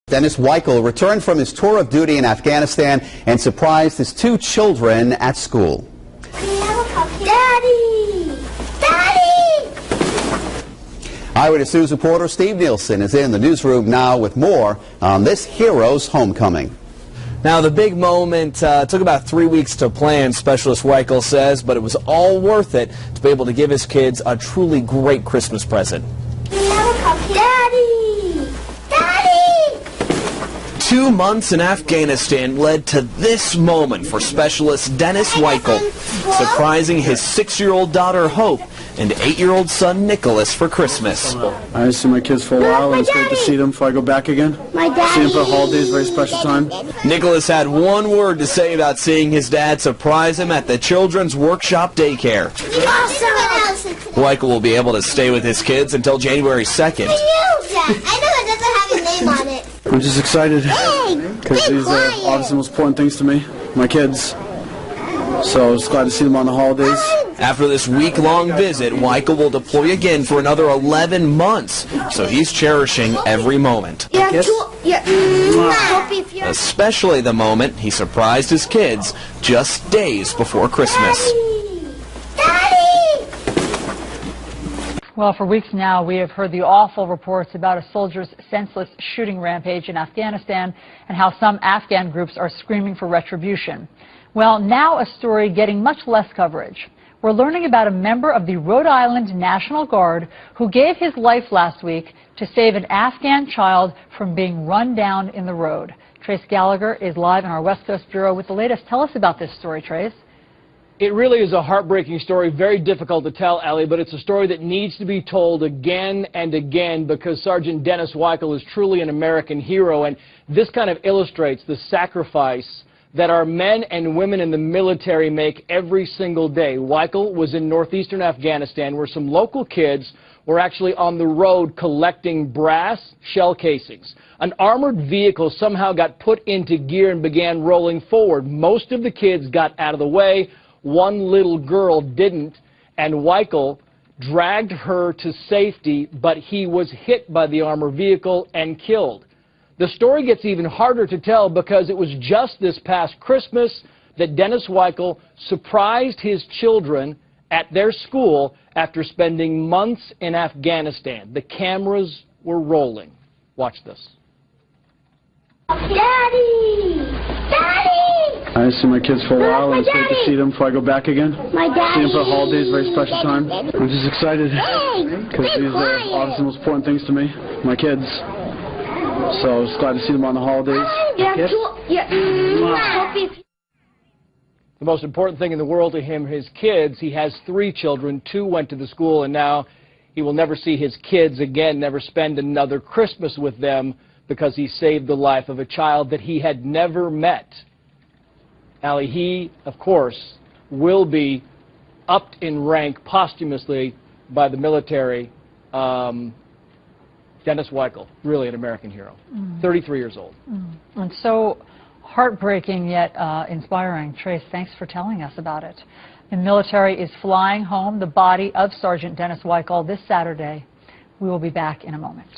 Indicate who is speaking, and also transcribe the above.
Speaker 1: Dennis Weichel returned from his tour of duty in Afghanistan and surprised his two children at school.
Speaker 2: Daddy! Daddy!
Speaker 1: Eyewitness News reporter Steve Nielsen is in the newsroom now with more on this hero's homecoming.
Speaker 3: Now, the big moment took about 3 weeks to plan, Specialist Weichel says, but it was all worth it to be able to give his kids a truly great Christmas present.
Speaker 2: Daddy!
Speaker 3: 2 months in Afghanistan led to this moment for Specialist Dennis Weichel, surprising his 6-year-old daughter Hope and 8-year-old son Nicholas for Christmas.
Speaker 4: I haven't seen my kids for a while, and it's great to see them before I go back again. See them for the holidays, very special time.
Speaker 3: Nicholas had one word to say about seeing his dad surprise him at the Children's Workshop daycare.
Speaker 2: Awesome!
Speaker 3: Weichel will be able to stay with his kids until January 2nd.
Speaker 2: I know it doesn't have a name on it.
Speaker 4: I'm just excited because these are obviously the most important things to me, my kids. So I'm just glad to see them on the holidays.
Speaker 3: After this week-long visit, Weichel will deploy again for another 11 months, so he's cherishing every moment. Especially the moment he surprised his kids just days before Christmas.
Speaker 5: Well, for weeks now, we have heard the awful reports about a soldier's senseless shooting rampage in Afghanistan and how some Afghan groups are screaming for retribution. Well, now a story getting much less coverage. We're learning about a member of the Rhode Island National Guard who gave his life last week to save an Afghan child from being run down in the road. Trace Gallagher is live in our West Coast Bureau with the latest. Tell us about this story, Trace.
Speaker 6: It really is a heartbreaking story, very difficult to tell, Ellie, but it's a story that needs to be told again and again because Sergeant Dennis Weichel is truly an American hero, and this kind of illustrates the sacrifice that our men and women in the military make every single day. Weichel was in northeastern Afghanistan where some local kids were actually on the road collecting brass shell casings. An armored vehicle somehow got put into gear and began rolling forward. Most of the kids got out of the way. One little girl didn't, and Weichel dragged her to safety, but he was hit by the armored vehicle and killed. The story gets even harder to tell because it was just this past Christmas that Dennis Weichel surprised his children at their school after spending months in Afghanistan. The cameras were rolling. Watch this.
Speaker 2: Daddy! Daddy!
Speaker 4: I haven't seen my kids for a while, and it's great to see them before I go back again. See them for the holidays, very special time. I'm just excited because these are obviously the most important things to me, my kids. So I'm just glad to see them on the holidays.
Speaker 6: The most important thing in the world to him, his kids. He has 3 children. 2 went to the school, and now he will never see his kids again, never spend another Christmas with them because he saved the life of a child that he had never met. Allie, he, of course, will be upped in rank posthumously by the military. Dennis Weichel, really an American hero, 33 years old.
Speaker 5: And so heartbreaking yet inspiring. Trace, thanks for telling us about it. The military is flying home the body of Sergeant Dennis Weichel this Saturday. We will be back in a moment.